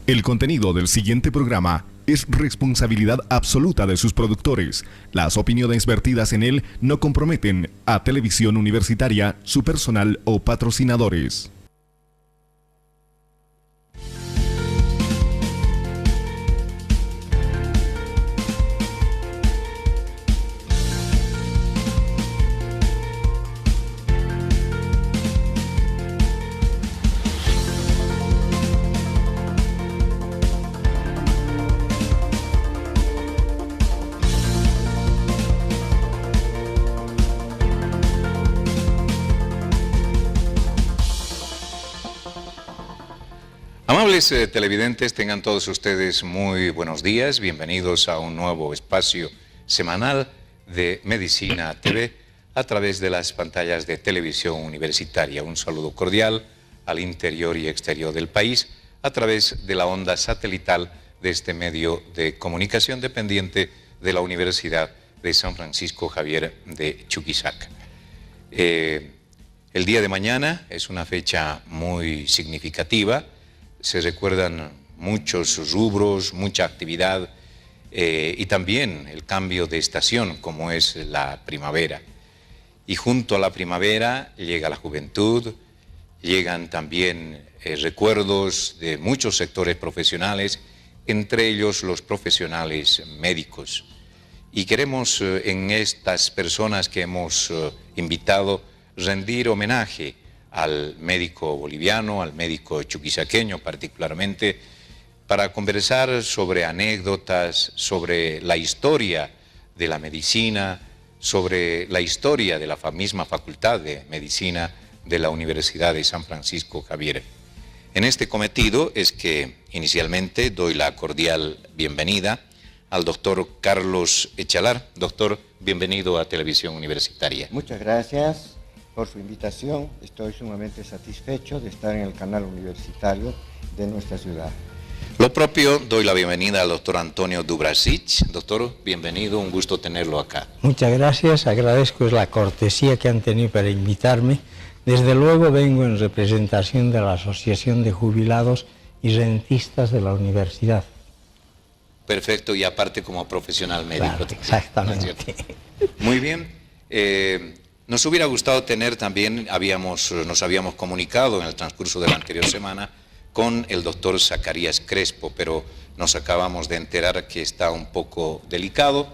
El contenido del siguiente programa es responsabilidad absoluta de sus productores. Las opiniones vertidas en él no comprometen a Televisión Universitaria, su personal o patrocinadores. Amables televidentes, tengan todos ustedes muy buenos días, bienvenidos a un nuevo espacio semanal de Medicina TV a través de las pantallas de Televisión Universitaria. Un saludo cordial al interior y exterior del país a través de la onda satelital de este medio de comunicación dependiente de la Universidad de San Francisco Javier de Chuquisaca. El día de mañana es una fecha muy significativa. Se recuerdan muchos rubros, mucha actividad y también el cambio de estación como es la primavera. Y junto a la primavera llega la juventud, llegan también recuerdos de muchos sectores profesionales, entre ellos los profesionales médicos. Y queremos en estas personas que hemos invitado rendir homenaje al médico boliviano, al médico chuquisaqueño particularmente, para conversar sobre anécdotas, sobre la historia de la medicina, sobre la historia de la misma Facultad de Medicina de la Universidad de San Francisco Javier. En este cometido es que inicialmente doy la cordial bienvenida al doctor Carlos Echalar. Doctor, bienvenido a Televisión Universitaria. Muchas gracias por su invitación. Estoy sumamente satisfecho de estar en el canal universitario de nuestra ciudad. Lo propio, doy la bienvenida al doctor Antonio Dubrasic. Doctor, bienvenido, un gusto tenerlo acá. Muchas gracias, agradezco la cortesía que han tenido para invitarme. Desde luego vengo en representación de la Asociación de Jubilados y Rentistas de la Universidad. Perfecto, y aparte como profesional médico. Claro, exactamente. Muy bien. Nos hubiera gustado tener también, nos habíamos comunicado en el transcurso de la anterior semana con el doctor Zacarías Crespo, pero nos acabamos de enterar que está un poco delicado,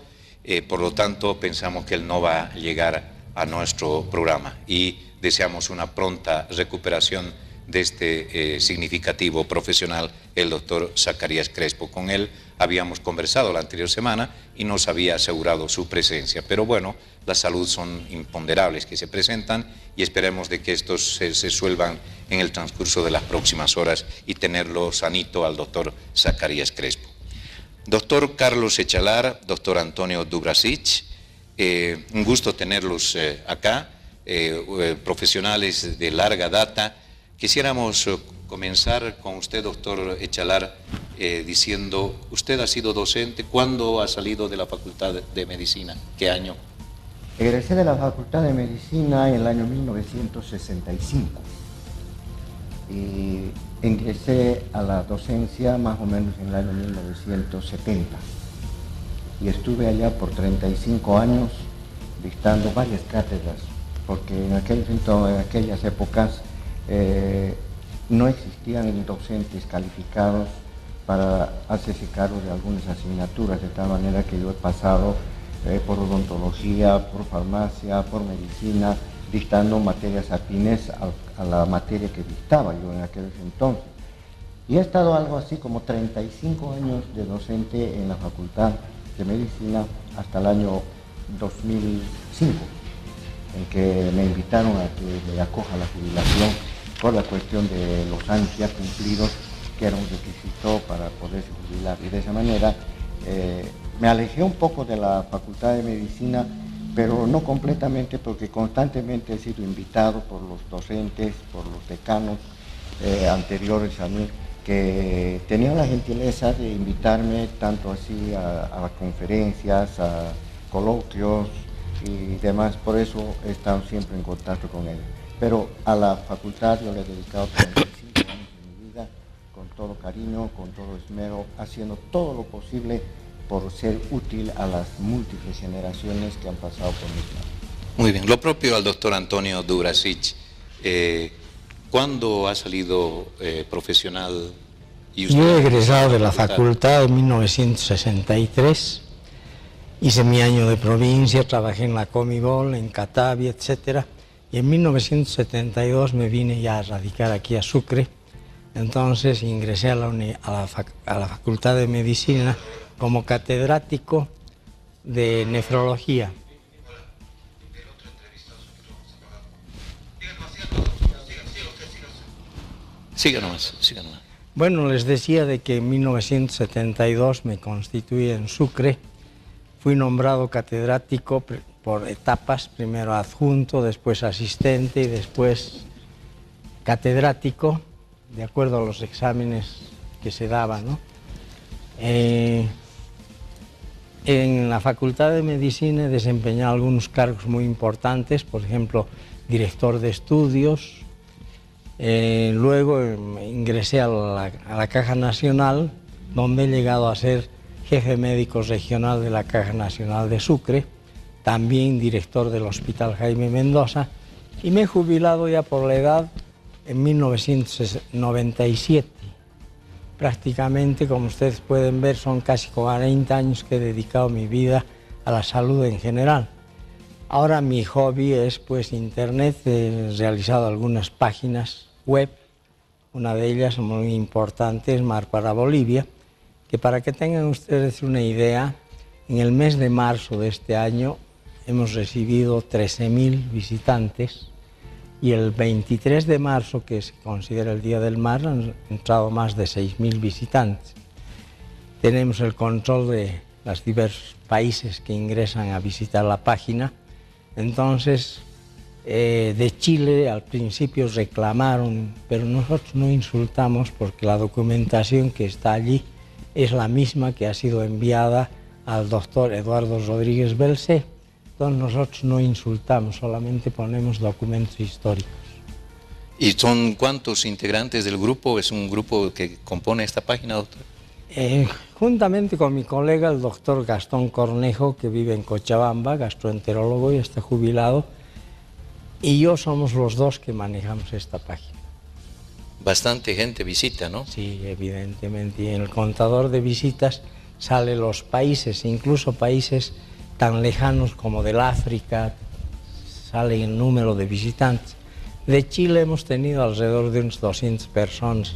por lo tanto pensamos que él no va a llegar a nuestro programa y deseamos una pronta recuperación de este significativo profesional, el doctor Zacarías Crespo. Con él habíamos conversado la anterior semana y nos había asegurado su presencia, pero bueno, la salud son imponderables que se presentan y esperemos de que estos se suelvan en el transcurso de las próximas horas y tenerlo sanito al doctor Zacarías Crespo. Doctor Carlos Echalar, doctor Antonio Dubrasic, un gusto tenerlos acá, profesionales de larga data. Quisiéramos comenzar con usted, doctor Echalar, diciendo, usted ha sido docente, ¿cuándo ha salido de la Facultad de Medicina? ¿Qué año? Egresé de la Facultad de Medicina en el año 1965 y ingresé a la docencia más o menos en el año 1970 y estuve allá por 35 años dictando varias cátedras, porque en aquellas épocas no existían docentes calificados para hacerse cargo de algunas asignaturas, de tal manera que yo he pasado por odontología, por farmacia, por medicina, dictando materias afines a la materia que dictaba yo en aquel entonces. Y he estado algo así como 35 años de docente en la Facultad de Medicina hasta el año 2005, en que me invitaron a que me acoja la jubilación por la cuestión de los años ya cumplidos, que era un requisito para poderse jubilar. Y de esa manera me alejé un poco de la Facultad de Medicina, pero no completamente, porque constantemente he sido invitado por los docentes, por los decanos anteriores a mí, que tenían la gentileza de invitarme tanto así a conferencias, a coloquios y demás. Por eso he estado siempre en contacto con él. Pero a la facultad yo le he dedicado 35 años de mi vida con todo cariño, con todo esmero, haciendo todo lo posible por ser útil a las múltiples generaciones que han pasado por mis manos. Muy bien, lo propio al doctor Antonio Dubrasic. ¿Cuándo ha salido profesional? Y usted Yo he egresado de la facultad en 1963, hice mi año de provincia, trabajé en la Comibol, en Catavi, etc. Y en 1972 me vine ya a radicar aquí a Sucre. Entonces ingresé a la Facultad de Medicina como catedrático de nefrología. Siga nomás, siga nomás. Bueno, les decía de que en 1972 me constituí en Sucre, fui nombrado catedrático por etapas, primero adjunto, después asistente y después catedrático, de acuerdo a los exámenes que se daban, ¿no? En la Facultad de Medicina he desempeñado algunos cargos muy importantes, por ejemplo, director de estudios. Luego ingresé a la Caja Nacional, donde he llegado a ser jefe médico regional de la Caja Nacional de Sucre, también director del Hospital Jaime Mendoza, y me he jubilado ya por la edad en 1997. Prácticamente, como ustedes pueden ver, son casi 40 años que he dedicado mi vida a la salud en general. Ahora mi hobby es pues internet, he realizado algunas páginas web, una de ellas muy importante es Mar para Bolivia, que para que tengan ustedes una idea, en el mes de marzo de este año hemos recibido 13.000 visitantes y el 23 de marzo, que se considera el Día del Mar, han entrado más de 6.000 visitantes. Tenemos el control de los diversos países que ingresan a visitar la página. Entonces, de Chile al principio reclamaron, pero nosotros no insultamos porque la documentación que está allí es la misma que ha sido enviada al doctor Eduardo Rodríguez Belcé. Entonces nosotros no insultamos, solamente ponemos documentos históricos. ¿Y son cuántos integrantes del grupo? ¿Es un grupo que compone esta página, doctor? Juntamente con mi colega, el doctor Gastón Cornejo, que vive en Cochabamba, gastroenterólogo y está jubilado, y yo somos los dos que manejamos esta página. Bastante gente visita, ¿no? Sí, evidentemente. Y en el contador de visitas salen los países, incluso países tan lejanos como del África, sale el número de visitantes. De Chile hemos tenido alrededor de unas 200 personas.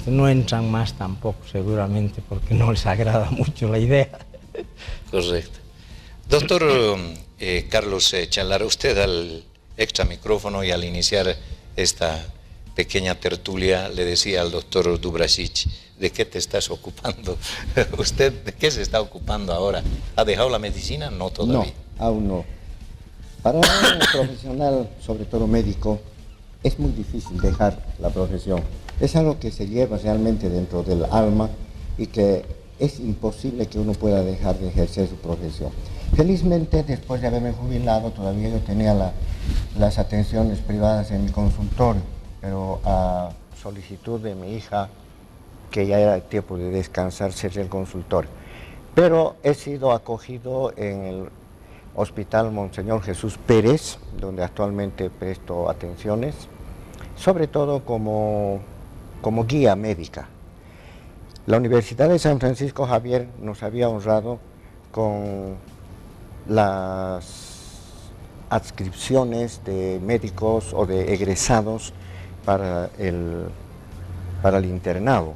No entran más tampoco, seguramente, porque no les agrada mucho la idea. Correcto. Doctor Carlos Chalara, usted al extra micrófono y al iniciar esta pequeña tertulia le decía al doctor Dubrasic, ¿de qué te estás ocupando? ¿Usted de qué se está ocupando ahora? ¿Ha dejado la medicina? No, todavía. No, aún no. Para un profesional, sobre todo médico, es muy difícil dejar la profesión. Es algo que se lleva realmente dentro del alma y que es imposible que uno pueda dejar de ejercer su profesión. Felizmente, después de haberme jubilado, todavía yo tenía las atenciones privadas en mi consultorio, pero a solicitud de mi hija, que ya era el tiempo de descansar, cerré el consultorio. Pero he sido acogido en el Hospital Monseñor Jesús Pérez, donde actualmente presto atenciones, sobre todo como guía médica. La Universidad de San Francisco Javier nos había honrado con las adscripciones de médicos o de egresados para el internado.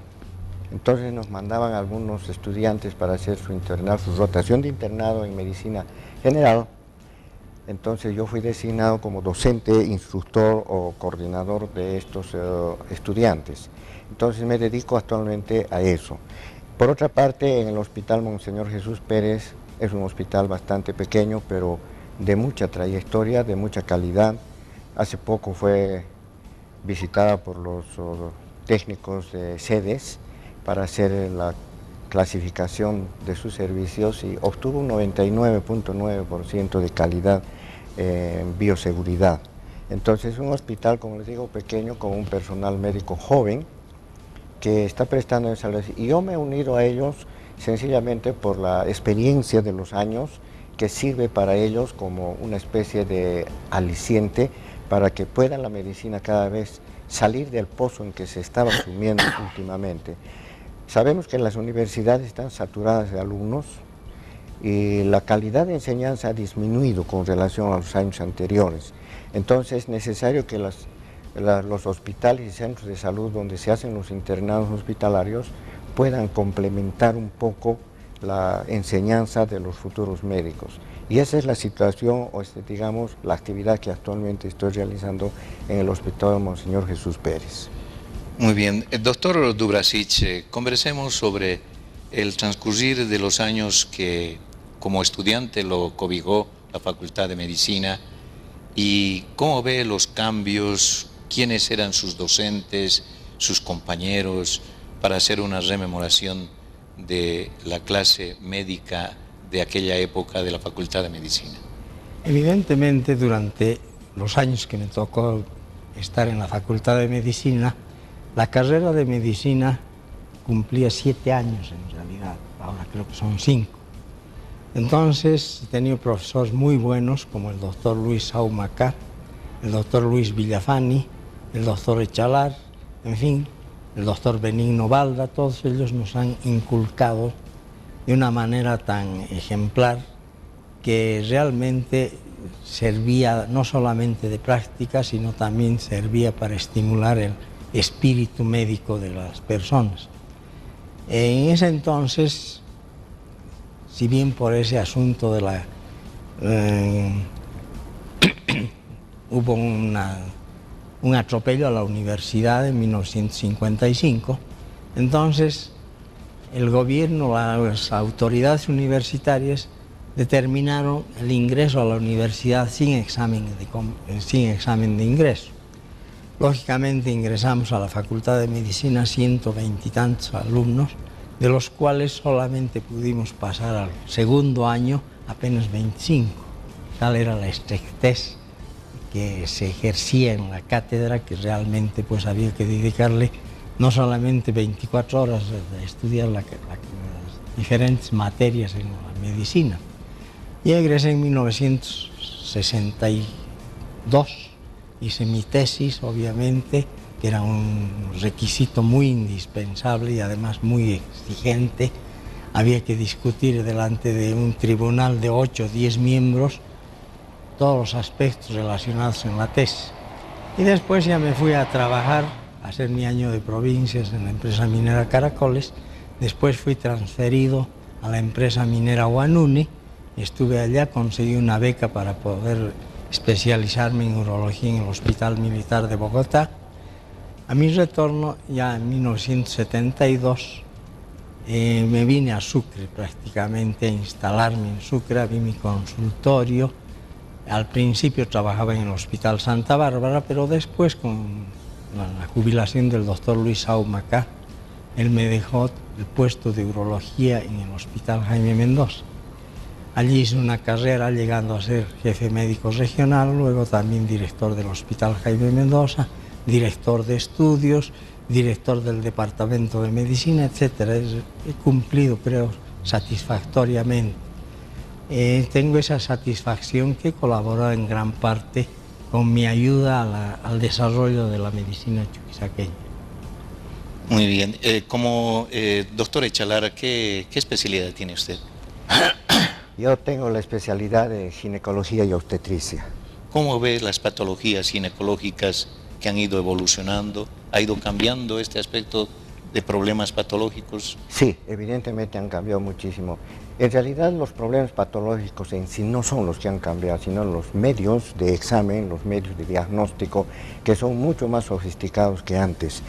Entonces nos mandaban algunos estudiantes para hacer su internado, su rotación de internado en medicina general. Entonces yo fui designado como docente, instructor o coordinador de estos estudiantes. Entonces me dedico actualmente a eso. Por otra parte, en el Hospital Monseñor Jesús Pérez es un hospital bastante pequeño, pero de mucha trayectoria, de mucha calidad. Hace poco fue visitada por los técnicos de sedes para hacer la clasificación de sus servicios y obtuvo un 99.9% de calidad en bioseguridad. Entonces un hospital, como les digo, pequeño, con un personal médico joven, que está prestando esa servicio. Y yo me he unido a ellos sencillamente por la experiencia de los años, que sirve para ellos como una especie de aliciente para que pueda la medicina cada vez salir del pozo en que se estaba sumiendo últimamente. Sabemos que las universidades están saturadas de alumnos y la calidad de enseñanza ha disminuido con relación a los años anteriores. Entonces es necesario que los hospitales y centros de salud donde se hacen los internados hospitalarios puedan complementar un poco la enseñanza de los futuros médicos. Y esa es la situación, o digamos, la actividad que actualmente estoy realizando en el Hospital Monseñor Jesús Pérez. Muy bien. Doctor Dubrasic, conversemos sobre el transcurrir de los años que como estudiante lo cobijó la Facultad de Medicina y cómo ve los cambios, quiénes eran sus docentes, sus compañeros, para hacer una rememoración de la clase médica de aquella época de la Facultad de Medicina. Evidentemente, durante los años que me tocó estar en la Facultad de Medicina, la carrera de Medicina cumplía 7 años en realidad, ahora creo que son 5. Entonces he tenido profesores muy buenos como el doctor Luis Saumacá, el doctor Luis Villafani, el doctor Echalar, en fin, el doctor Benigno Balda. Todos ellos nos han inculcado de una manera tan ejemplar que realmente servía no solamente de práctica, sino también servía para estimular el espíritu médico de las personas. En ese entonces, si bien por ese asunto de la hubo un atropello a la universidad en 1955, entonces el gobierno, las autoridades universitarias determinaron el ingreso a la universidad sin examen de ingreso. Lógicamente ingresamos a la Facultad de Medicina 120 y tantos alumnos, de los cuales solamente pudimos pasar al segundo año apenas 25. Tal era la estrictez que se ejercía en la cátedra, que realmente pues había que dedicarle no solamente 24 horas de estudiar las diferentes materias en la medicina. Y egresé en 1962, hice mi tesis, obviamente, que era un requisito muy indispensable y además muy exigente. Había que discutir delante de un tribunal de 8 o 10 miembros todos los aspectos relacionados en la tesis. Y después ya me fui a trabajar, a hacer mi año de provincias en la empresa minera Caracoles. Después fui transferido a la empresa minera Huanuni. Estuve allá, conseguí una beca para poder especializarme en urología en el Hospital Militar de Bogotá. A mi retorno, ya en 1972, me vine a Sucre prácticamente, a instalarme en Sucre, abrí mi consultorio. Al principio trabajaba en el Hospital Santa Bárbara, pero después, con la jubilación del doctor Luis Saumacá, él me dejó el puesto de urología en el Hospital Jaime Mendoza. Allí hice una carrera llegando a ser jefe médico regional, luego también director del Hospital Jaime Mendoza, director de estudios, director del Departamento de Medicina, etc. He cumplido, creo, satisfactoriamente. Tengo esa satisfacción que colabora en gran parte con mi ayuda al desarrollo de la medicina chuquisaqueña. Muy bien. Como doctor Echalar, ¿qué especialidad tiene usted? Yo tengo la especialidad de ginecología y obstetricia. ¿Cómo ve las patologías ginecológicas que han ido evolucionando? ¿Ha ido cambiando este aspecto de problemas patológicos? Sí, evidentemente han cambiado muchísimo. En realidad los problemas patológicos en sí no son los que han cambiado, sino los medios de examen, los medios de diagnóstico, que son mucho más sofisticados que antes.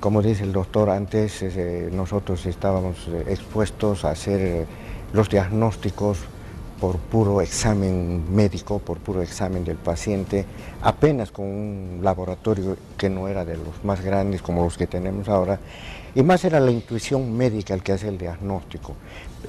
Como dice el doctor, antes nosotros estábamos expuestos a hacer los diagnósticos por puro examen médico, por puro examen del paciente, apenas con un laboratorio que no era de los más grandes como los que tenemos ahora, y más era la intuición médica el que hace el diagnóstico.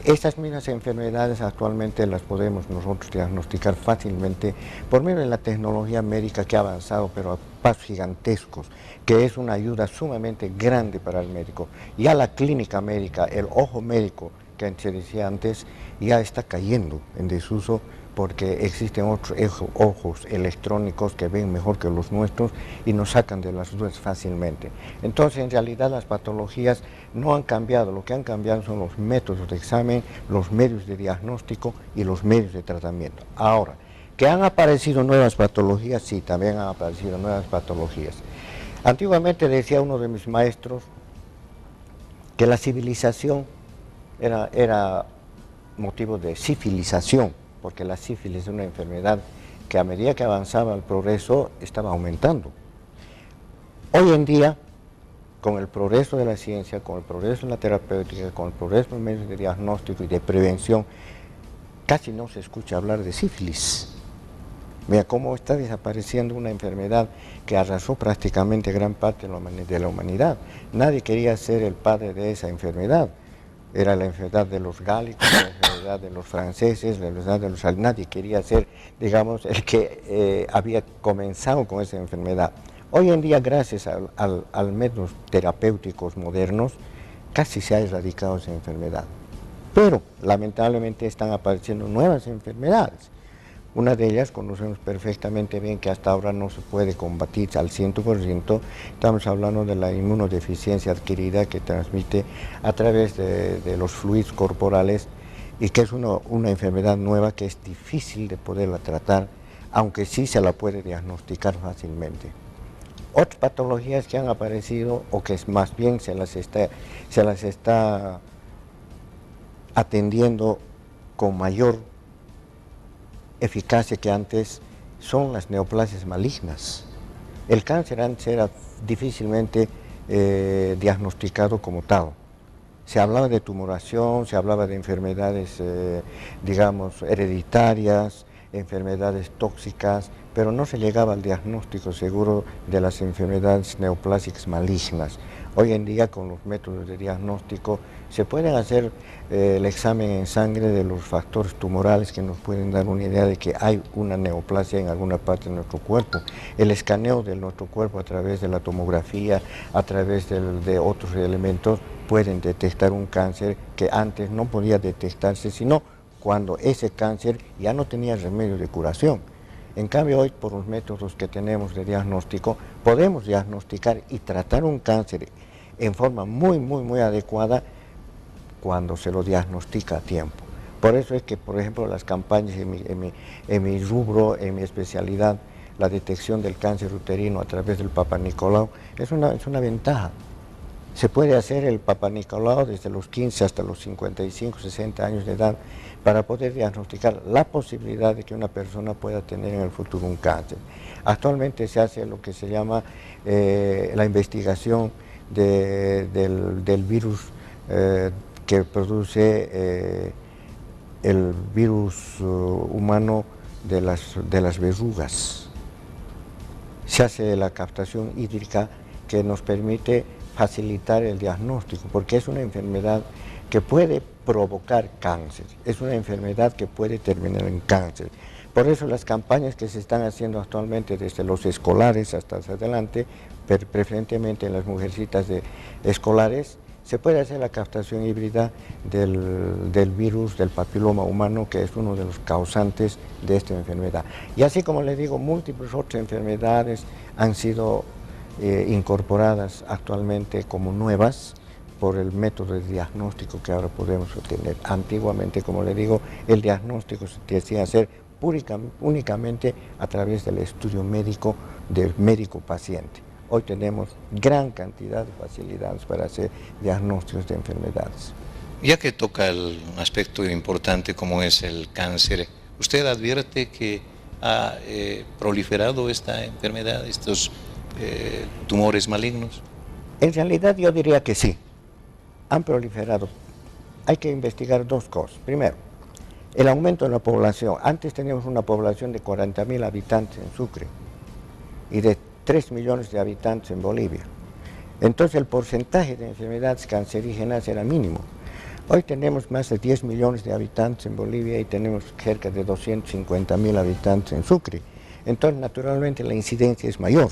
Estas mismas enfermedades actualmente las podemos nosotros diagnosticar fácilmente por medio de la tecnología médica que ha avanzado, pero espacios gigantescos, que es una ayuda sumamente grande para el médico. Ya la clínica médica, el ojo médico que se decía antes, ya está cayendo en desuso porque existen otros ojos electrónicos que ven mejor que los nuestros y nos sacan de las dudas fácilmente. Entonces, en realidad, las patologías no han cambiado, lo que han cambiado son los métodos de examen, los medios de diagnóstico y los medios de tratamiento. Ahora, ¿que han aparecido nuevas patologías? Sí, también han aparecido nuevas patologías. Antiguamente decía uno de mis maestros que la civilización era motivo de sifilización, porque la sífilis es una enfermedad que a medida que avanzaba el progreso estaba aumentando. Hoy en día, con el progreso de la ciencia, con el progreso de la terapéutica, con el progreso de medios de diagnóstico y de prevención, casi no se escucha hablar de sífilis. Mira cómo está desapareciendo una enfermedad que arrasó prácticamente gran parte de la humanidad. Nadie quería ser el padre de esa enfermedad. Era la enfermedad de los gálicos, la enfermedad de los franceses, la enfermedad de los alemanes. Nadie quería ser, digamos, el que había comenzado con esa enfermedad. Hoy en día, gracias a métodos terapéuticos modernos, casi se ha erradicado esa enfermedad. Pero, lamentablemente, están apareciendo nuevas enfermedades. Una de ellas conocemos perfectamente bien que hasta ahora no se puede combatir al 100%, estamos hablando de la inmunodeficiencia adquirida que transmite a través de los fluidos corporales y que es una enfermedad nueva que es difícil de poderla tratar, aunque sí se la puede diagnosticar fácilmente. Otras patologías que han aparecido o que más bien se las está atendiendo con mayor eficacia que antes son las neoplasias malignas. El cáncer antes era difícilmente diagnosticado como tal. Se hablaba de tumoración, se hablaba de enfermedades, digamos, hereditarias, enfermedades tóxicas, pero no se llegaba al diagnóstico seguro de las enfermedades neoplásicas malignas. Hoy en día, con los métodos de diagnóstico, se pueden hacer el examen en sangre de los factores tumorales que nos pueden dar una idea de que hay una neoplasia en alguna parte de nuestro cuerpo. El escaneo de nuestro cuerpo a través de la tomografía, a través de otros elementos, pueden detectar un cáncer que antes no podía detectarse, sino cuando ese cáncer ya no tenía remedio de curación. En cambio, hoy, por los métodos que tenemos de diagnóstico, podemos diagnosticar y tratar un cáncer en forma muy adecuada cuando se lo diagnostica a tiempo. Por eso es que, por ejemplo, las campañas en mi rubro, en mi especialidad, la detección del cáncer uterino a través del Papa Nicolau, es una ventaja. Se puede hacer el Papa Nicolau desde los 15 hasta los 55, 60 años de edad para poder diagnosticar la posibilidad de que una persona pueda tener en el futuro un cáncer. Actualmente se hace lo que se llama la investigación del virus que produce el virus humano de las verrugas. Se hace la captación hídrica que nos permite facilitar el diagnóstico, porque es una enfermedad que puede provocar cáncer, es una enfermedad que puede terminar en cáncer. Por eso las campañas que se están haciendo actualmente desde los escolares hasta adelante, preferentemente en las mujercitas escolares, se puede hacer la captación híbrida del virus del papiloma humano, que es uno de los causantes de esta enfermedad. Y así como les digo, múltiples otras enfermedades han sido incorporadas actualmente como nuevas por el método de diagnóstico que ahora podemos obtener. Antiguamente, como le digo, el diagnóstico se decía hacer únicamente a través del estudio médico del médico-paciente. Hoy tenemos gran cantidad de facilidades para hacer diagnósticos de enfermedades. Ya que toca el aspecto importante como es el cáncer, ¿usted advierte que ha proliferado esta enfermedad, estos tumores malignos? En realidad yo diría que sí, han proliferado. Hay que investigar dos cosas. Primero, el aumento de la población. Antes teníamos una población de 40.000 habitantes en Sucre y de 3 millones de habitantes en Bolivia. Entonces el porcentaje de enfermedades cancerígenas era mínimo. Hoy tenemos más de 10 millones de habitantes en Bolivia y tenemos cerca de 250.000 habitantes en Sucre. Entonces naturalmente la incidencia es mayor.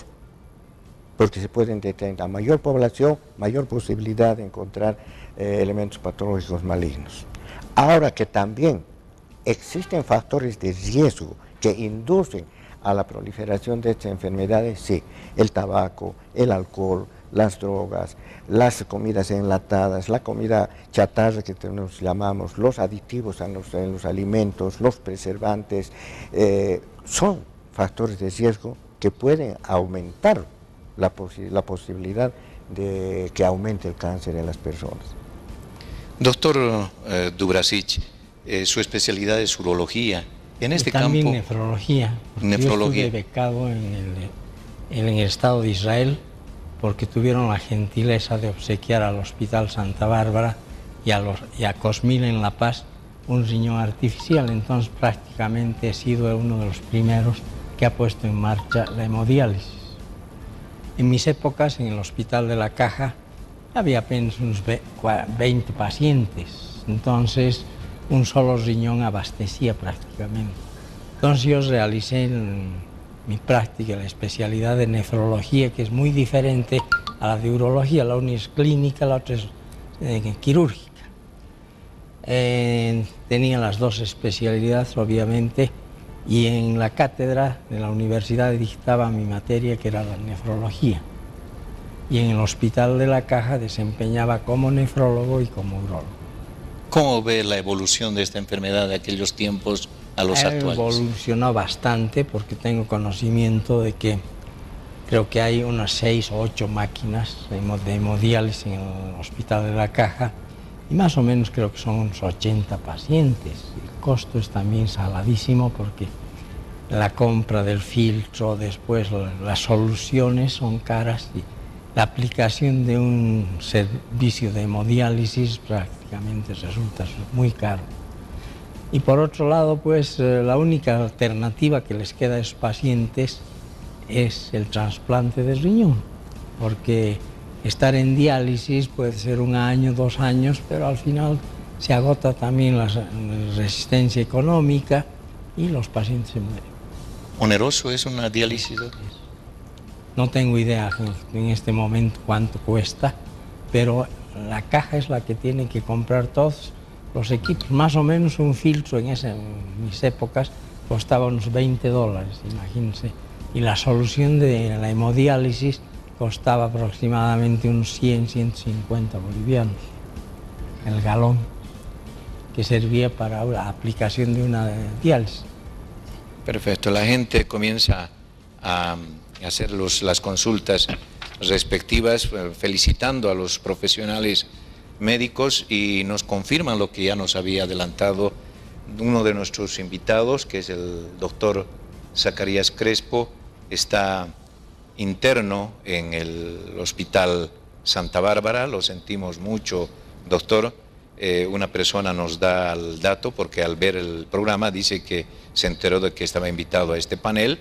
porque se pueden detectar a mayor población, mayor posibilidad de encontrar elementos patológicos malignos. Ahora que también existen factores de riesgo que inducen a la proliferación de estas enfermedades, sí, el tabaco, el alcohol, las drogas, las comidas enlatadas, la comida chatarra que nos llamamos, los aditivos en los alimentos, los preservantes, son factores de riesgo que pueden aumentar la posibilidad de que aumente el cáncer en las personas. Doctor Dubrasic, su especialidad es urología. En este también campo, nefrología. Nefrología. Yo estuve becado en el Estado de Israel porque tuvieron la gentileza de obsequiar al Hospital Santa Bárbara y a Cosmil en La Paz un riñón artificial. Entonces prácticamente he sido uno de los primeros que ha puesto en marcha la hemodiálisis. En mis épocas, en el Hospital de la Caja, había apenas unos 20 pacientes, entonces un solo riñón abastecía prácticamente. Entonces yo realicé mi práctica, la especialidad de nefrología, que es muy diferente a la de urología. La una es clínica, la otra es quirúrgica. Tenía las dos especialidades, obviamente, y en la cátedra de la universidad dictaba mi materia, que era la nefrología. Y en el Hospital de la Caja desempeñaba como nefrólogo y como urólogo. ¿Cómo ve la evolución de esta enfermedad de aquellos tiempos a los actuales? Evolucionó bastante, porque tengo conocimiento de que creo que hay unas 6 o 8 máquinas de hemodiálisis en el Hospital de la Caja, y más o menos creo que son unos 80 pacientes. El costo es también saladísimo, porque la compra del filtro, después las soluciones son caras, y la aplicación de un servicio de hemodiálisis prácticamente resulta muy caro. Y por otro lado, pues la única alternativa que les queda a esos pacientes es el trasplante de riñón, porque estar en diálisis puede ser 1 año, 2 años, pero al final se agota también la resistencia económica y los pacientes se mueren. ¿Oneroso es una diálisis? No tengo idea en este momento cuánto cuesta, pero la Caja es la que tiene que comprar todos los equipos. Más o menos un filtro en mis épocas costaba unos $20, imagínense. Y la solución de la hemodiálisis costaba aproximadamente unos 100, 150 bolivianos, el galón, que servía para la aplicación de una diálisis. Perfecto, la gente comienza a hacer las consultas respectivas, felicitando a los profesionales médicos, y nos confirman lo que ya nos había adelantado uno de nuestros invitados, que es el doctor Zacarías Crespo. Está interno en el Hospital Santa Bárbara. Lo sentimos mucho, doctor. Una persona nos da el dato, porque al ver el programa dice que se enteró de que estaba invitado a este panel,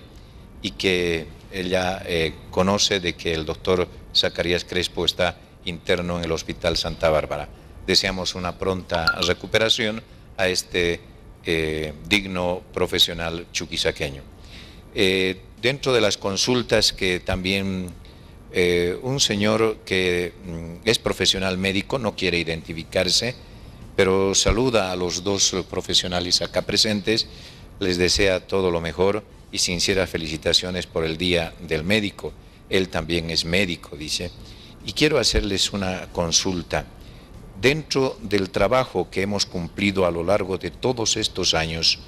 y que ella conoce de que el doctor Zacarías Crespo está interno en el Hospital Santa Bárbara. Deseamos una pronta recuperación a este digno profesional chuquisaqueño. Dentro de las consultas, que también un señor que es profesional médico, no quiere identificarse, pero saluda a los dos profesionales acá presentes, les desea todo lo mejor y sinceras felicitaciones por el Día del Médico. Él también es médico, dice. Y quiero hacerles una consulta. Dentro del trabajo que hemos cumplido a lo largo de todos estos años,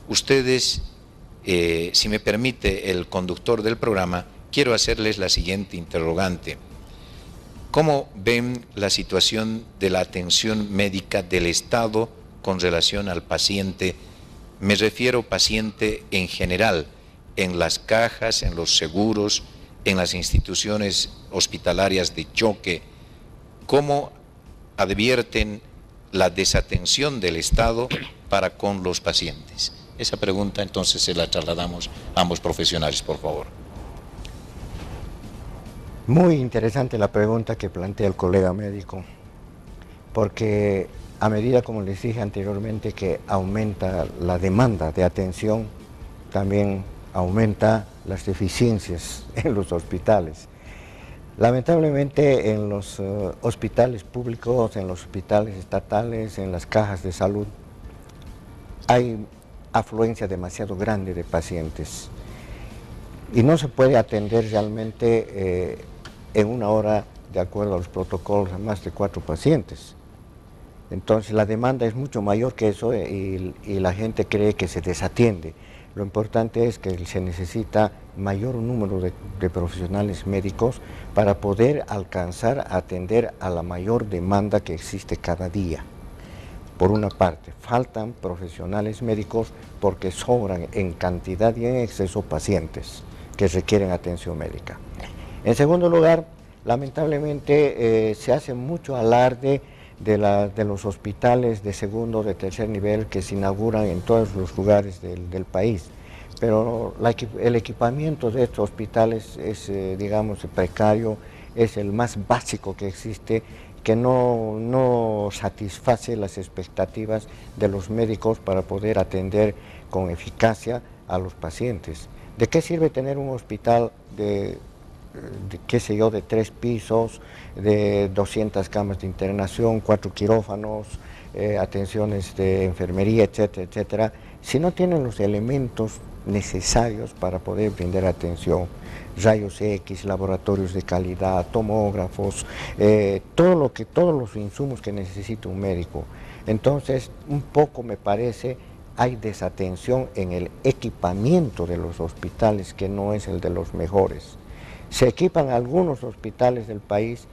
ustedes, si me permite el conductor del programa, quiero hacerles la siguiente interrogante. ¿Cómo ven la situación de la atención médica del Estado con relación al paciente? Me refiero paciente en general, en las cajas, en los seguros, en las instituciones hospitalarias de choque. ¿Cómo advierten la desatención del Estado para con los pacientes? Esa pregunta entonces se la trasladamos a ambos profesionales, por favor. Muy interesante la pregunta que plantea el colega médico, porque a medida, como les dije anteriormente, que aumenta la demanda de atención, también aumenta las deficiencias en los hospitales. Lamentablemente en los hospitales públicos, en los hospitales estatales, en las cajas de salud, hay afluencia demasiado grande de pacientes y no se puede atender realmente en una hora, de acuerdo a los protocolos, a más de 4 pacientes. Entonces la demanda es mucho mayor que eso y la gente cree que se desatiende. Lo importante es que se necesita mayor número de profesionales médicos para poder alcanzar a atender a la mayor demanda que existe cada día. Por una parte, faltan profesionales médicos porque sobran en cantidad y en exceso pacientes que requieren atención médica. En segundo lugar, lamentablemente se hace mucho alarde de los hospitales de segundo o de tercer nivel que se inauguran en todos los lugares del país. Pero el equipamiento de estos hospitales es, digamos, precario, es el más básico que existe, que no satisface las expectativas de los médicos para poder atender con eficacia a los pacientes. ¿De qué sirve tener un hospital de 3 pisos, de 200 camas de internación, 4 quirófanos, atenciones de enfermería, etcétera, etcétera, si no tienen los elementos necesarios para poder brindar atención? Rayos X, laboratorios de calidad, tomógrafos, todos los insumos que necesita un médico. Entonces, un poco me parece, hay desatención en el equipamiento de los hospitales, que no es el de los mejores. Se equipan algunos hospitales del país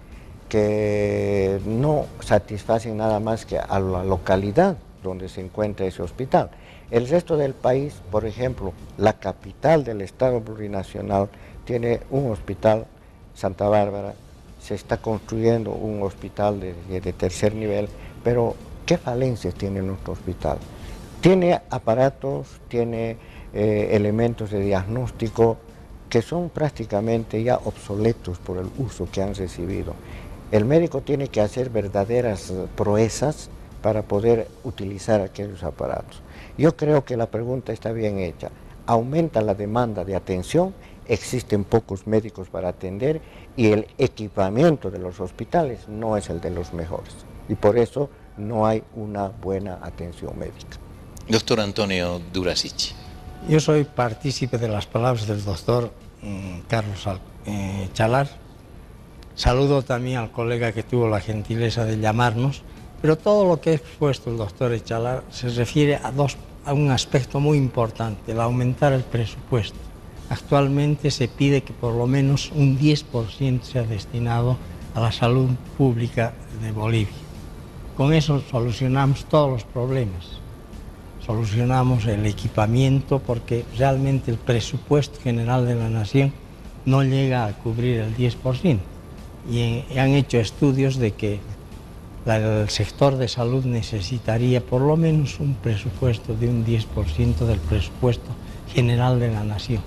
que no satisfacen nada más que a la localidad donde se encuentra ese hospital. El resto del país, por ejemplo, la capital del Estado plurinacional tiene un hospital, Santa Bárbara, se está construyendo un hospital de tercer nivel, pero ¿qué falencias tiene nuestro hospital? Tiene aparatos, tiene elementos de diagnóstico que son prácticamente ya obsoletos por el uso que han recibido. El médico tiene que hacer verdaderas proezas para poder utilizar aquellos aparatos. Yo creo que la pregunta está bien hecha. Aumenta la demanda de atención, existen pocos médicos para atender y el equipamiento de los hospitales no es el de los mejores. Y por eso no hay una buena atención médica. Doctor Antonio Durasic. Yo soy partícipe de las palabras del doctor Carlos Chalar. Saludo también al colega que tuvo la gentileza de llamarnos, pero todo lo que ha expuesto el doctor Chalar se refiere a un aspecto muy importante, el aumentar el presupuesto. Actualmente se pide que por lo menos un 10% sea destinado a la salud pública de Bolivia. Con eso solucionamos todos los problemas. Solucionamos el equipamiento porque realmente el presupuesto general de la nación no llega a cubrir el 10%. Y han hecho estudios de que el sector de salud necesitaría por lo menos un presupuesto de un 10% del presupuesto general de la nación.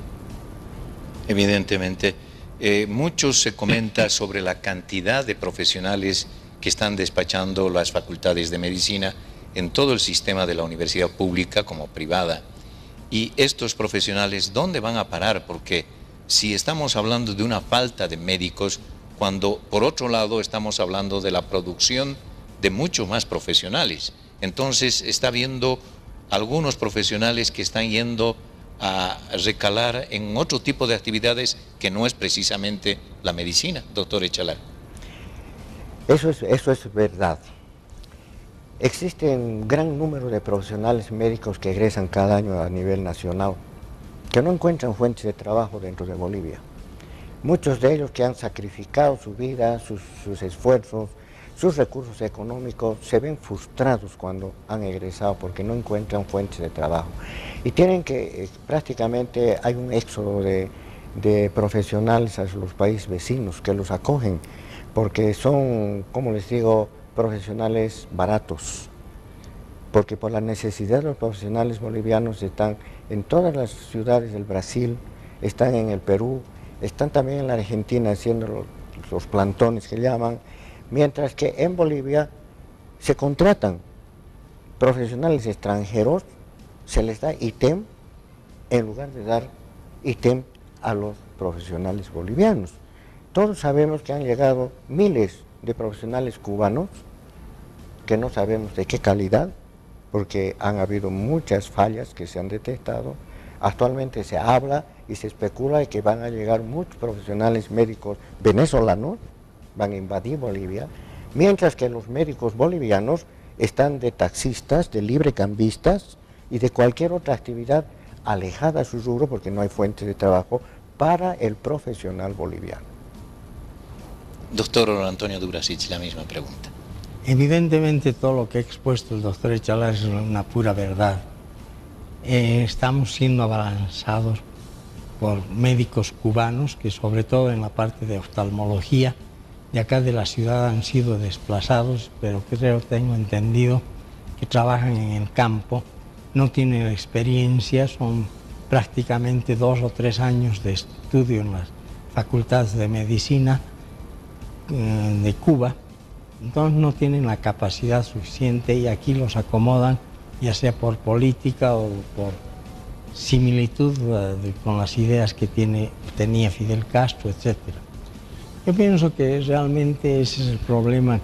Evidentemente, mucho se comenta sobre la cantidad de profesionales que están despachando las facultades de medicina en todo el sistema de la universidad pública como privada. Y estos profesionales, ¿dónde van a parar? Porque si estamos hablando de una falta de médicos, cuando por otro lado estamos hablando de la producción de muchos más profesionales. Entonces está habiendo algunos profesionales que están yendo a recalar en otro tipo de actividades que no es precisamente la medicina, doctor Echalar. Eso es verdad. Existen un gran número de profesionales médicos que egresan cada año a nivel nacional, que no encuentran fuentes de trabajo dentro de Bolivia. Muchos de ellos que han sacrificado su vida, sus esfuerzos, sus recursos económicos, se ven frustrados cuando han egresado porque no encuentran fuentes de trabajo. Y tienen que, prácticamente hay un éxodo de profesionales hacia los países vecinos que los acogen, porque son, como les digo, profesionales baratos, porque por la necesidad de los profesionales bolivianos están en todas las ciudades del Brasil, están en el Perú, están también en la Argentina haciendo los plantones que llaman, mientras que en Bolivia se contratan profesionales extranjeros, se les da ítem en lugar de dar ítem a los profesionales bolivianos. Todos sabemos que han llegado miles de profesionales cubanos que no sabemos de qué calidad, porque han habido muchas fallas que se han detectado. Actualmente se habla y se especula de que van a llegar muchos profesionales médicos venezolanos, van a invadir Bolivia, mientras que los médicos bolivianos están de taxistas, de librecambistas y de cualquier otra actividad alejada de su rubro, porque no hay fuentes de trabajo para el profesional boliviano. Doctor Antonio Durasich, la misma pregunta. Evidentemente todo lo que ha expuesto el doctor Echalar es una pura verdad. Estamos siendo abalanzados por médicos cubanos que, sobre todo en la parte de oftalmología, de acá de la ciudad han sido desplazados, pero tengo entendido que trabajan en el campo, no tienen experiencia, son prácticamente 2 o 3 años de estudio en las facultades de medicina de Cuba, entonces no tienen la capacidad suficiente y aquí los acomodan, ya sea por política o por similitud con las ideas que tenía Fidel Castro, etc. Yo pienso que realmente ese es el problema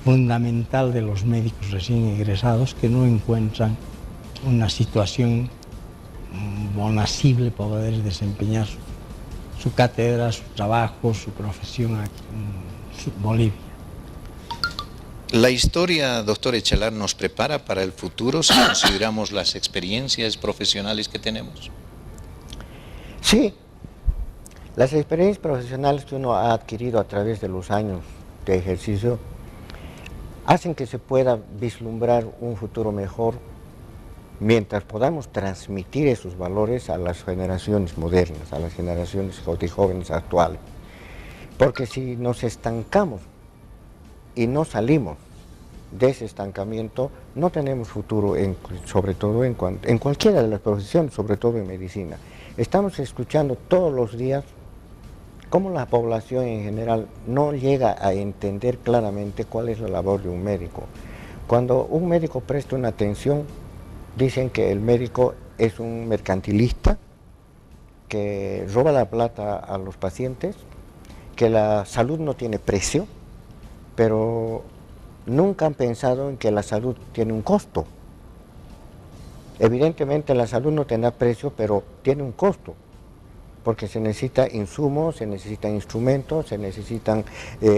fundamental de los médicos recién egresados, que no encuentran una situación bonasible para poder desempeñar su cátedra, su trabajo, su profesión aquí en Bolivia. La historia, doctor Echalar, nos prepara para el futuro si consideramos las experiencias profesionales que tenemos. Sí, las experiencias profesionales que uno ha adquirido a través de los años de ejercicio hacen que se pueda vislumbrar un futuro mejor mientras podamos transmitir esos valores a las generaciones modernas, a las generaciones de jóvenes actuales. Porque si nos estancamos y no salimos de ese estancamiento, no tenemos futuro, sobre todo en cualquiera de las profesiones, sobre todo en medicina. Estamos escuchando todos los días cómo la población en general no llega a entender claramente cuál es la labor de un médico. Cuando un médico presta una atención, dicen que el médico es un mercantilista, que roba la plata a los pacientes, que la salud no tiene precio, pero nunca han pensado en que la salud tiene un costo. Evidentemente la salud no tendrá precio, pero tiene un costo, porque se necesita insumos, se necesitan instrumentos, se necesitan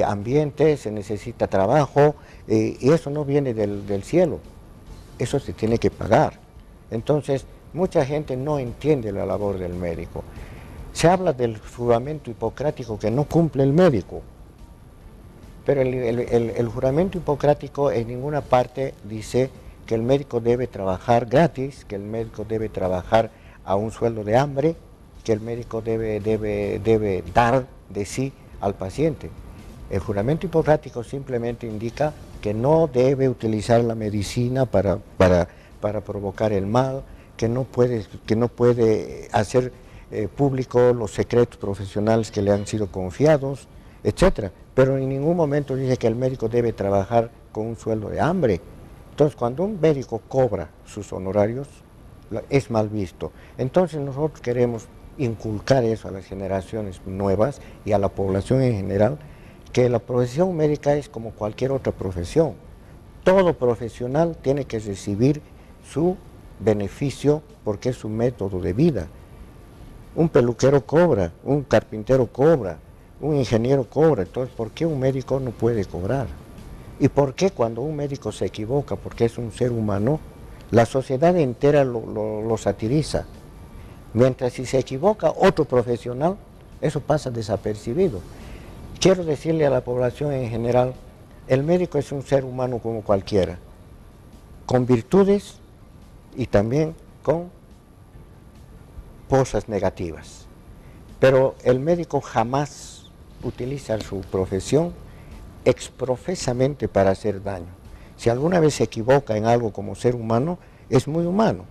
ambientes, se necesita trabajo, y eso no viene del cielo, eso se tiene que pagar. Entonces, mucha gente no entiende la labor del médico. Se habla del juramento hipocrático que no cumple el médico, pero el juramento hipocrático en ninguna parte dice que el médico debe trabajar gratis, que el médico debe trabajar a un sueldo de hambre, que el médico debe dar de sí al paciente. El juramento hipocrático simplemente indica que no debe utilizar la medicina para provocar el mal, que no puede hacer público los secretos profesionales que le han sido confiados, etc. Pero en ningún momento dice que el médico debe trabajar con un sueldo de hambre. Entonces, cuando un médico cobra sus honorarios, es mal visto. Entonces, nosotros queremos inculcar eso a las generaciones nuevas y a la población en general, que la profesión médica es como cualquier otra profesión. Todo profesional tiene que recibir su beneficio porque es su método de vida. Un peluquero cobra, un carpintero cobra, un ingeniero cobra. Entonces, ¿por qué un médico no puede cobrar? ¿Y por qué cuando un médico se equivoca, porque es un ser humano, la sociedad entera lo satiriza? Mientras si se equivoca otro profesional, eso pasa desapercibido. Quiero decirle a la población en general, el médico es un ser humano como cualquiera, con virtudes y también con cosas negativas. Pero el médico jamás utiliza su profesión exprofesamente para hacer daño. Si alguna vez se equivoca en algo como ser humano, es muy humano,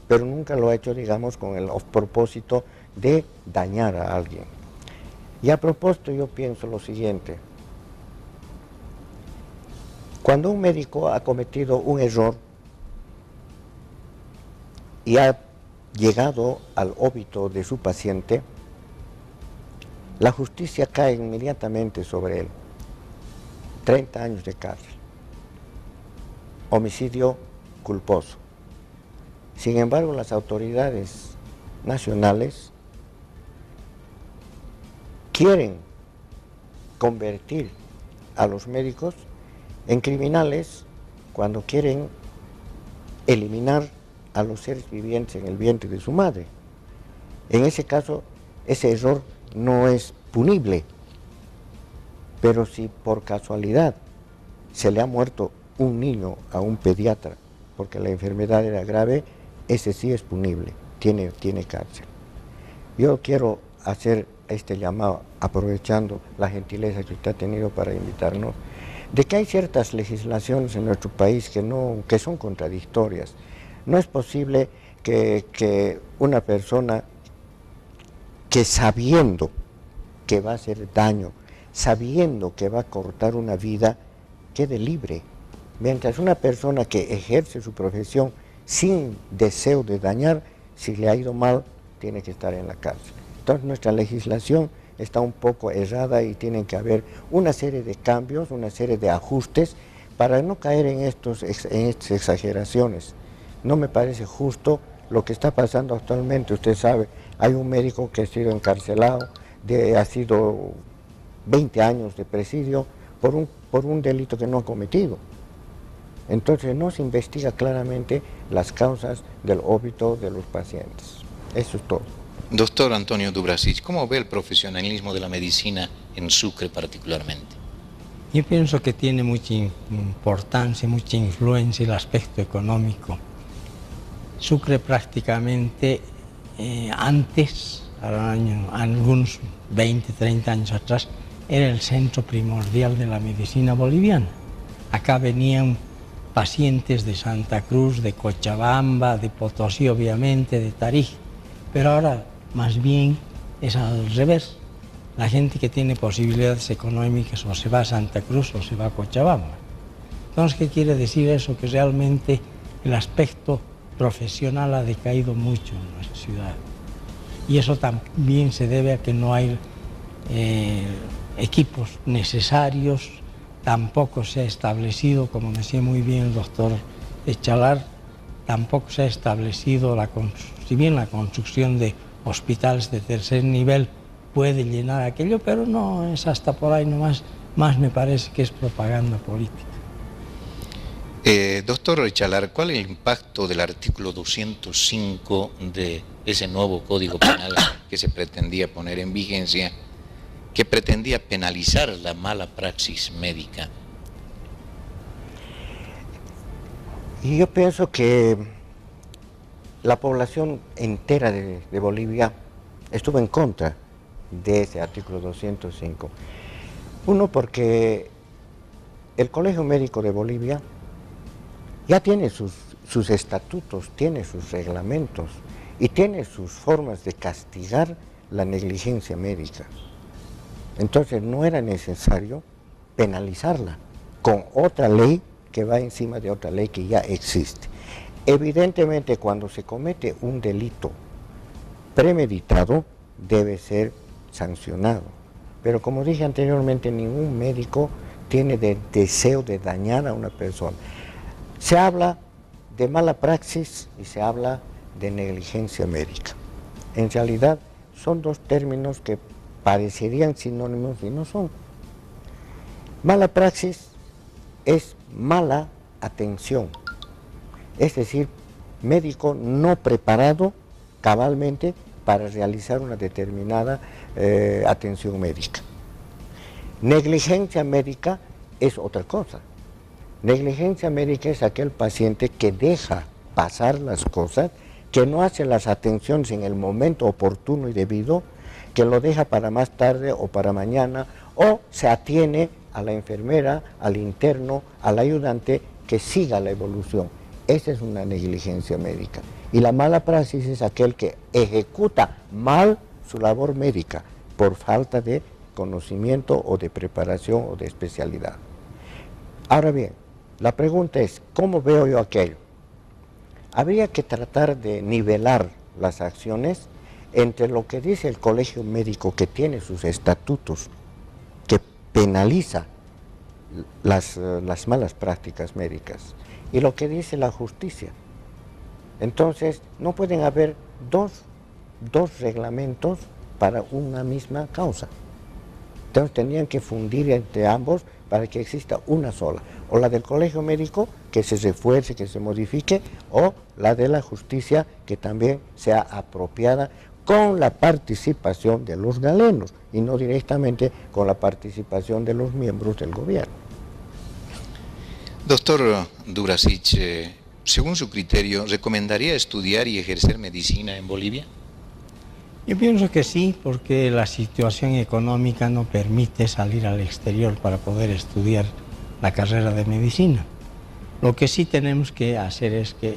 pero nunca lo ha hecho, digamos, con el propósito de dañar a alguien. Y a propósito, yo pienso lo siguiente: cuando un médico ha cometido un error y ha llegado al óbito de su paciente, la justicia cae inmediatamente sobre él. 30 años de cárcel. Homicidio culposo. Sin embargo, las autoridades nacionales quieren convertir a los médicos en criminales cuando quieren eliminar a los seres vivientes en el vientre de su madre. En ese caso, ese error no es punible, pero si por casualidad se le ha muerto un niño a un pediatra porque la enfermedad era grave, ese sí es punible, tiene cárcel. Yo quiero hacer este llamado, aprovechando la gentileza que usted ha tenido para invitarnos, de que hay ciertas legislaciones en nuestro país que son contradictorias. No es posible que una persona que sabiendo que va a hacer daño, sabiendo que va a cortar una vida, quede libre. Mientras una persona que ejerce su profesión sin deseo de dañar, si le ha ido mal, tiene que estar en la cárcel. Entonces nuestra legislación está un poco errada y tiene que haber una serie de cambios, una serie de ajustes para no caer en estas exageraciones. No me parece justo lo que está pasando actualmente. Usted sabe, hay un médico que ha sido encarcelado, ha sido 20 años de presidio por un delito que no ha cometido. Entonces no se investiga claramente las causas del óbito de los pacientes. Eso es todo. Doctor Antonio Dubrasich, ¿cómo ve el profesionalismo de la medicina en Sucre particularmente? Yo pienso que tiene mucha importancia, mucha influencia el aspecto económico. Sucre prácticamente antes, algunos 20, 30 años atrás, era el centro primordial de la medicina boliviana. Acá venían pacientes de Santa Cruz, de Cochabamba, de Potosí obviamente, de Tarija, pero ahora más bien es al revés. La gente que tiene posibilidades económicas o se va a Santa Cruz o se va a Cochabamba. Entonces, ¿qué quiere decir eso? Que realmente el aspecto profesional ha decaído mucho en nuestra ciudad. Y eso también se debe a que no hay equipos necesarios, tampoco se ha establecido, como decía muy bien el doctor Echalar, tampoco se ha establecido, si bien la construcción de hospitales de tercer nivel puede llenar aquello, pero no es hasta por ahí nomás, más me parece que es propaganda política. Doctor Echalar, ¿cuál es el impacto del artículo 205 de ese nuevo Código Penal que se pretendía poner en vigencia, que pretendía penalizar la mala praxis médica? Y yo pienso que la población entera de Bolivia estuvo en contra de ese artículo 205. Uno, porque el Colegio Médico de Bolivia ya tiene sus estatutos, tiene sus reglamentos y tiene sus formas de castigar la negligencia médica. Entonces no era necesario penalizarla con otra ley que va encima de otra ley que ya existe. Evidentemente, cuando se comete un delito premeditado, debe ser sancionado. Pero como dije anteriormente, ningún médico tiene deseo de dañar a una persona. Se habla de mala praxis y se habla de negligencia médica. En realidad son dos términos que parecerían sinónimos y no son. Mala praxis es mala atención, es decir, médico no preparado cabalmente para realizar una determinada atención médica. Negligencia médica es otra cosa. Negligencia médica es aquel paciente que deja pasar las cosas, que no hace las atenciones en el momento oportuno y debido, que lo deja para más tarde o para mañana, o se atiene a la enfermera, al interno, al ayudante, que siga la evolución. Esa es una negligencia médica. Y la mala praxis es aquel que ejecuta mal su labor médica por falta de conocimiento o de preparación o de especialidad. Ahora bien, la pregunta es, ¿cómo veo yo aquello? Habría que tratar de nivelar las acciones entre lo que dice el Colegio Médico, que tiene sus estatutos, que penaliza las malas prácticas médicas, y lo que dice la justicia. Entonces, no pueden haber dos reglamentos para una misma causa. Entonces, tenían que fundir entre ambos para que exista una sola, o la del Colegio Médico, que se refuerce, que se modifique, o la de la justicia, que también sea apropiada con la participación de los galenos y no directamente con la participación de los miembros del gobierno. Doctor Durasic, según su criterio, ¿recomendaría estudiar y ejercer medicina en Bolivia? Yo pienso que sí, porque la situación económica no permite salir al exterior para poder estudiar la carrera de medicina. Lo que sí tenemos que hacer es que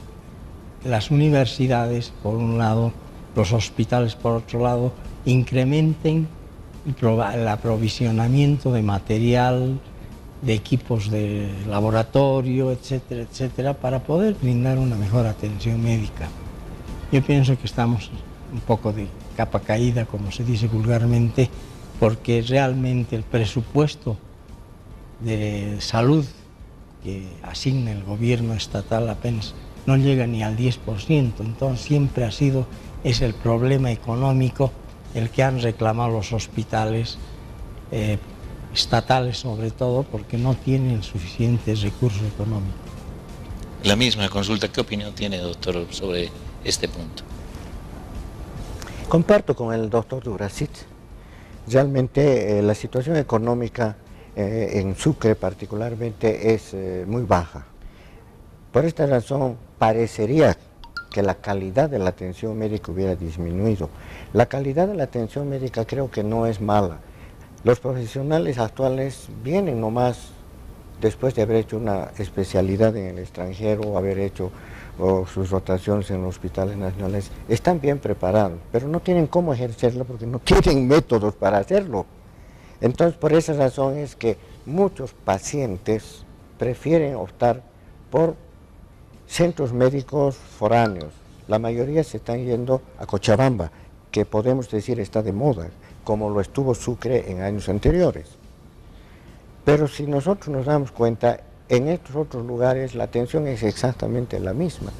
las universidades, por un lado, los hospitales, por otro lado, incrementen el aprovisionamiento de material, de equipos de laboratorio, etcétera, etcétera, para poder brindar una mejor atención médica. Yo pienso que estamos un poco de capa caída, como se dice vulgarmente, porque realmente el presupuesto de salud que asigna el gobierno estatal apenas no llega ni al 10%, entonces siempre es el problema económico el que han reclamado los hospitales estatales, sobre todo porque no tienen suficientes recursos económicos. La misma consulta, ¿qué opinión tiene, doctor, sobre este punto? Comparto con el doctor Durasic. Realmente la situación económica en Sucre particularmente es muy baja. Por esta razón parecería que la calidad de la atención médica hubiera disminuido. La calidad de la atención médica creo que no es mala. Los profesionales actuales vienen nomás después de haber hecho una especialidad en el extranjero, haber hecho sus rotaciones en los hospitales nacionales, están bien preparados, pero no tienen cómo ejercerlo porque no tienen métodos para hacerlo. Entonces, por esa razón es que muchos pacientes prefieren optar por centros médicos foráneos. La mayoría se están yendo a Cochabamba, que podemos decir está de moda, como lo estuvo Sucre en años anteriores. Pero si nosotros nos damos cuenta, en estos otros lugares la atención es exactamente la misma.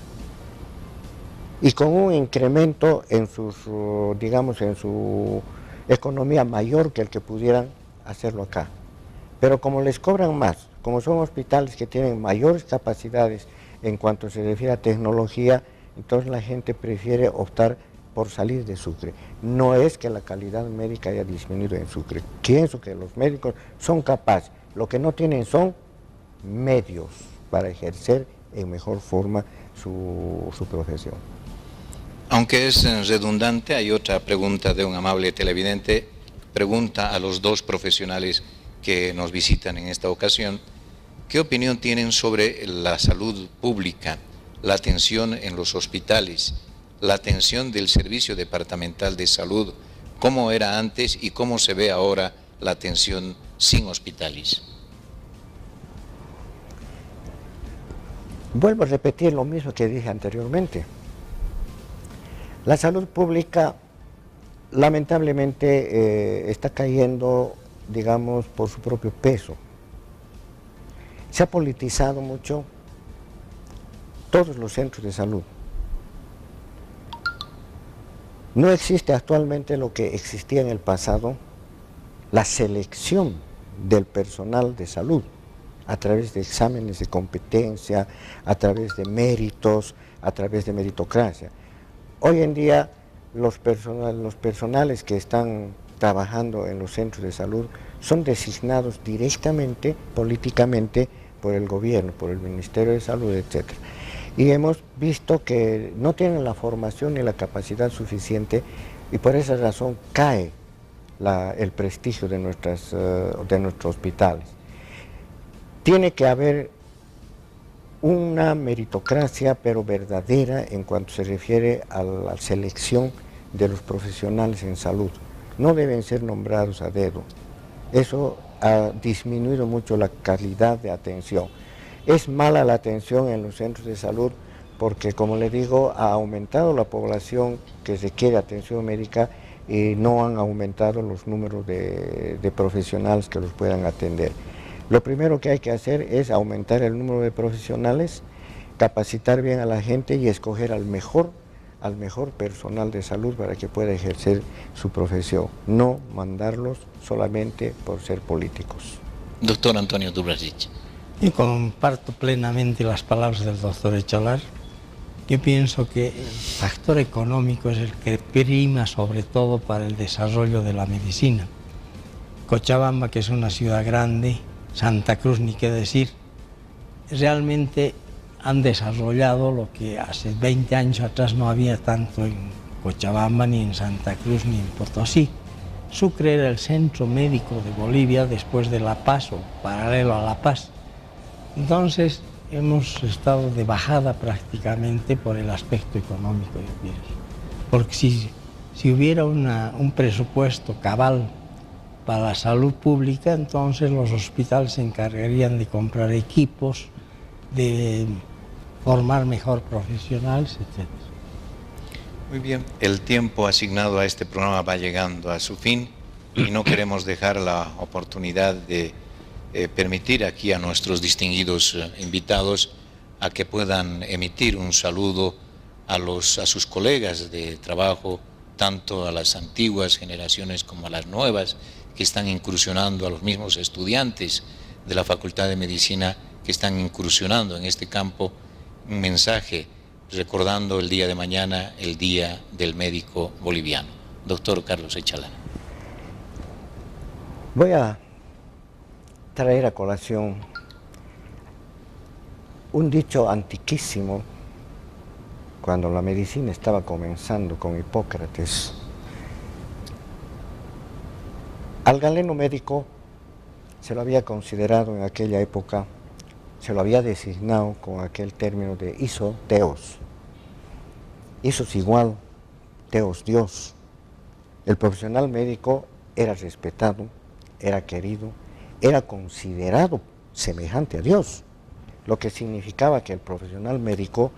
Y con un incremento en digamos, en su economía mayor que el que pudieran hacerlo acá. Pero como les cobran más, como son hospitales que tienen mayores capacidades en cuanto se refiere a tecnología, entonces la gente prefiere optar por salir de Sucre. No es que la calidad médica haya disminuido en Sucre. Pienso que los médicos son capaces. Lo que no tienen son medios para ejercer en mejor forma su profesión. Aunque es redundante, hay otra pregunta de un amable televidente. Pregunta a los dos profesionales que nos visitan en esta ocasión, ¿qué opinión tienen sobre la salud pública, la atención en los hospitales, la atención del Servicio Departamental de Salud, cómo era antes y cómo se ve ahora la atención sin hospitales? Vuelvo a repetir lo mismo que dije anteriormente. La salud pública lamentablemente está cayendo, digamos, por su propio peso. Se ha politizado mucho todos los centros de salud. No existe actualmente lo que existía en el pasado, la selección del personal de salud a través de exámenes de competencia, a través de méritos, a través de meritocracia. Hoy en día los personales que están trabajando en los centros de salud son designados directamente, políticamente, por el gobierno, por el Ministerio de Salud, etc. Y hemos visto que no tienen la formación ni la capacidad suficiente y por esa razón cae el prestigio de nuestros hospitales. Tiene que haber una meritocracia, pero verdadera, en cuanto se refiere a la selección de los profesionales en salud. No deben ser nombrados a dedo. Eso ha disminuido mucho la calidad de atención. Es mala la atención en los centros de salud porque como le digo, ha aumentado la población que requiere atención médica y no han aumentado los números de profesionales que los puedan atender. Lo primero que hay que hacer es aumentar el número de profesionales, capacitar bien a la gente y escoger al mejor personal de salud para que pueda ejercer su profesión, no mandarlos solamente por ser políticos. Doctor Antonio Dubrasic. Yo comparto plenamente las palabras del doctor Echalar. Yo pienso que el factor económico es el que prima sobre todo para el desarrollo de la medicina. Cochabamba, que es una ciudad grande, Santa Cruz ni qué decir, realmente han desarrollado lo que hace 20 años atrás no había tanto en Cochabamba, ni en Santa Cruz, ni en Potosí. Sucre era el centro médico de Bolivia después de La Paz o paralelo a La Paz. Entonces hemos estado de bajada prácticamente por el aspecto económico, yo pienso. Porque si hubiera un presupuesto cabal para la salud pública, entonces los hospitales se encargarían de comprar equipos, de formar mejor profesionales, etc. Muy bien, el tiempo asignado a este programa va llegando a su fin y no queremos dejar la oportunidad de permitir aquí a nuestros distinguidos invitados a que puedan emitir un saludo a sus colegas de trabajo, tanto a las antiguas generaciones como a las nuevas que están incursionando, a los mismos estudiantes de la Facultad de Medicina que están incursionando en este campo. Un mensaje recordando el día de mañana, el Día del Médico Boliviano. Doctor Carlos Echalar. Voy a traer a colación un dicho antiquísimo cuando la medicina estaba comenzando con Hipócrates. Al galeno médico se lo había considerado en aquella época, se lo había designado con aquel término de iso Deus. Isos igual, Deus Dios. El profesional médico era respetado, era querido, era considerado semejante a Dios, lo que significaba que el profesional médico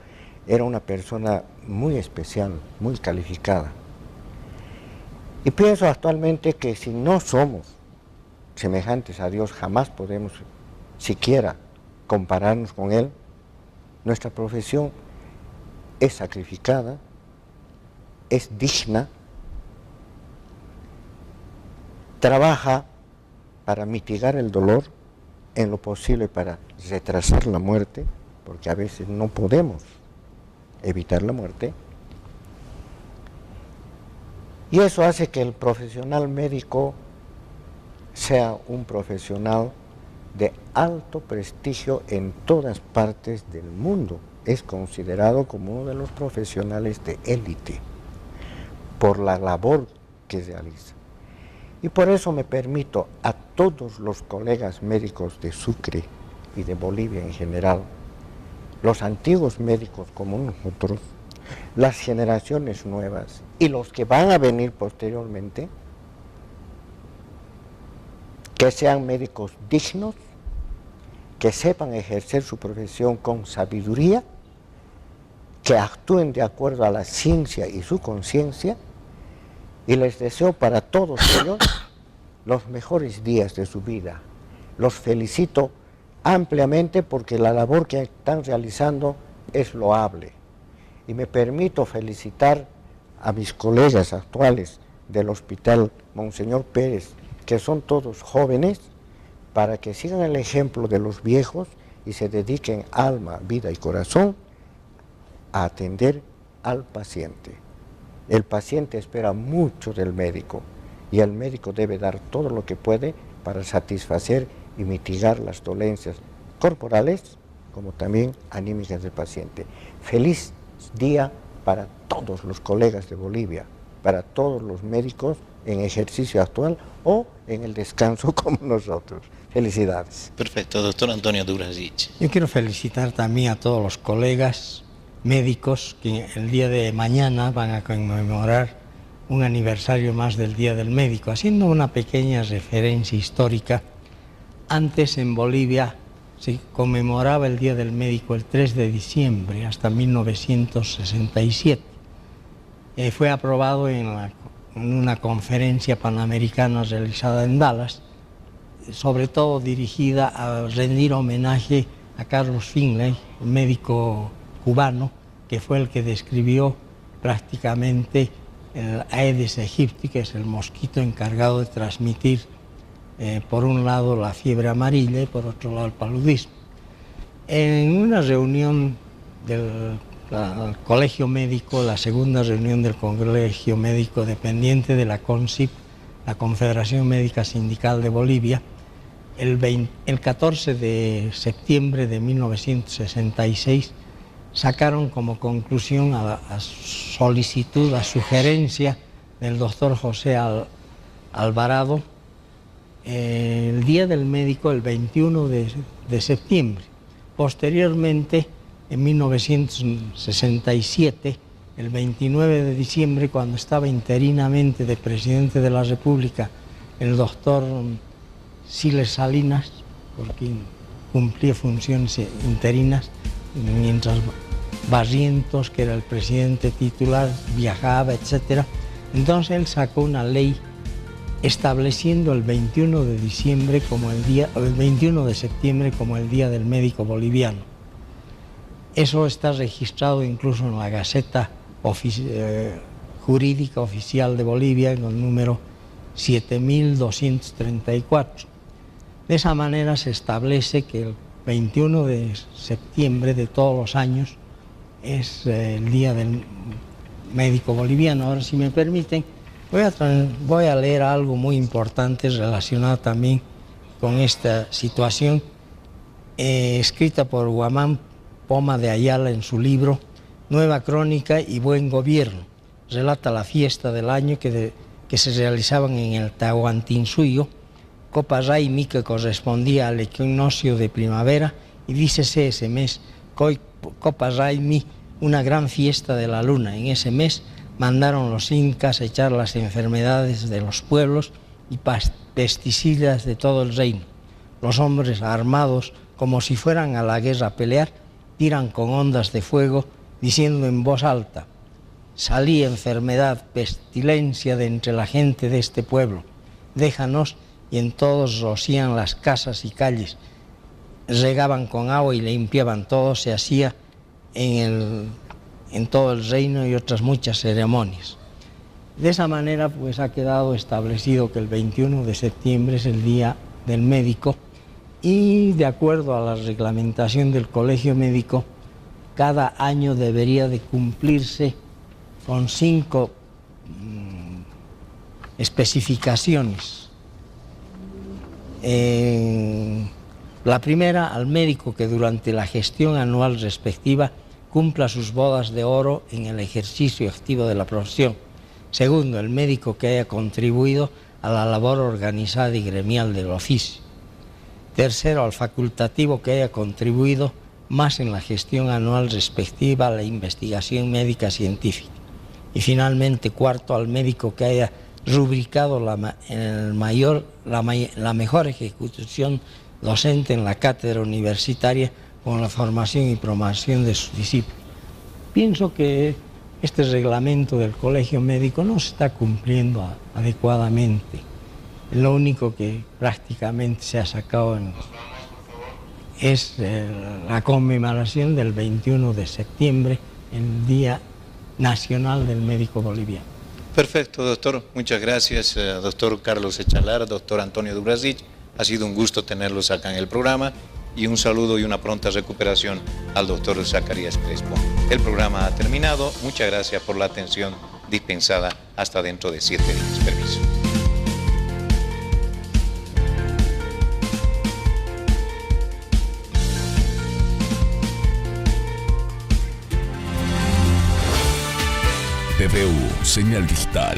era una persona muy especial, muy calificada. Y pienso actualmente que si no somos semejantes a Dios, jamás podemos siquiera compararnos con Él. Nuestra profesión es sacrificada, es digna, trabaja para mitigar el dolor, en lo posible para retrasar la muerte, porque a veces no podemos evitar la muerte. Y eso hace que el profesional médico sea un profesional de alto prestigio en todas partes del mundo. Es considerado como uno de los profesionales de élite por la labor que realiza. Y por eso me permito a todos los colegas médicos de Sucre y de Bolivia en general, los antiguos médicos como nosotros, las generaciones nuevas y los que van a venir posteriormente, que sean médicos dignos, que sepan ejercer su profesión con sabiduría, que actúen de acuerdo a la ciencia y su conciencia, y les deseo para todos ellos los mejores días de su vida. Los felicito ampliamente porque la labor que están realizando es loable. Y me permito felicitar a mis colegas actuales del Hospital Monseñor Pérez, que son todos jóvenes, para que sigan el ejemplo de los viejos y se dediquen alma, vida y corazón a atender al paciente. El paciente espera mucho del médico y el médico debe dar todo lo que puede para satisfacer y mitigar las dolencias corporales como también anímicas del paciente. Feliz día para todos los colegas de Bolivia, para todos los médicos en ejercicio actual o en el descanso como nosotros. Felicidades. Perfecto, doctor Antonio Dubrasic. Yo quiero felicitar también a todos los colegas médicos que el día de mañana van a conmemorar un aniversario más del Día del Médico, haciendo una pequeña referencia histórica. Antes en Bolivia se conmemoraba el Día del Médico el 3 de diciembre hasta 1967. Fue aprobado en una conferencia panamericana realizada en Dallas, sobre todo dirigida a rendir homenaje a Carlos Finlay, un médico cubano, que fue el que describió prácticamente el Aedes aegypti, que es el mosquito encargado de transmitir por un lado la fiebre amarilla y por otro lado el paludismo. En una reunión del Colegio Médico, la segunda reunión del Colegio Médico dependiente de la CONSIB, la Confederación Médica Sindical de Bolivia, el 14 de septiembre de 1966, sacaron como conclusión a solicitud, a sugerencia del doctor José Alvarado, el Día del Médico el 21 de septiembre. Posteriormente, en 1967, el 29 de diciembre, cuando estaba interinamente de presidente de la República el doctor Siles Salinas, porque cumplía funciones interinas, mientras Barrientos, que era el presidente titular, viajaba, etc. Entonces él sacó una ley estableciendo el 21 de diciembre como el 21 de septiembre como el Día del Médico Boliviano. Eso está registrado incluso en la Gaceta Jurídica Oficial de Bolivia, en el número 7234. De esa manera se establece que el 21 de septiembre de todos los años es el Día del Médico Boliviano. Ahora, si me permiten, voy a leer algo muy importante relacionado también con esta situación, escrita por Guamán Poma de Ayala en su libro Nueva Crónica y Buen Gobierno. Relata la fiesta del año que se realizaban en el Tahuantinsuyo, Copa Raimi, que correspondía al equinoccio de primavera, y dícese ese mes, Copa Raimi, una gran fiesta de la luna. En ese mes mandaron los incas echar las enfermedades de los pueblos y pesticidas de todo el reino. Los hombres armados, como si fueran a la guerra a pelear, tiran con ondas de fuego, diciendo en voz alta: salí enfermedad, pestilencia de entre la gente de este pueblo, déjanos. Y en todos rocían las casas y calles, regaban con agua y limpiaban todo. Se hacía en todo el reino y otras muchas ceremonias. De esa manera pues ha quedado establecido que el 21 de septiembre es el Día del Médico, y de acuerdo a la reglamentación del Colegio Médico, cada año debería de cumplirse con 5 especificaciones. La primera, al médico que durante la gestión anual respectiva cumpla sus bodas de oro en el ejercicio activo de la profesión. Segundo, el médico que haya contribuido a la labor organizada y gremial del oficio. Tercero, al facultativo que haya contribuido más en la gestión anual respectiva a la investigación médica científica. Y finalmente, cuarto, al médico que haya rubricado la mejor ejecución docente en la cátedra universitaria con la formación y promoción de sus discípulos. Pienso que este reglamento del Colegio Médico no se está cumpliendo adecuadamente. Lo único que prácticamente se ha sacado es la conmemoración del 21 de septiembre, el Día Nacional del Médico Boliviano. Perfecto, doctor. Muchas gracias, doctor Carlos Echalar, doctor Antonio Dubrazic. Ha sido un gusto tenerlos acá en el programa, y un saludo y una pronta recuperación al doctor Zacarías Crespo. El programa ha terminado. Muchas gracias por la atención dispensada. Hasta dentro de 7 días. Permiso. TVU, señal digital.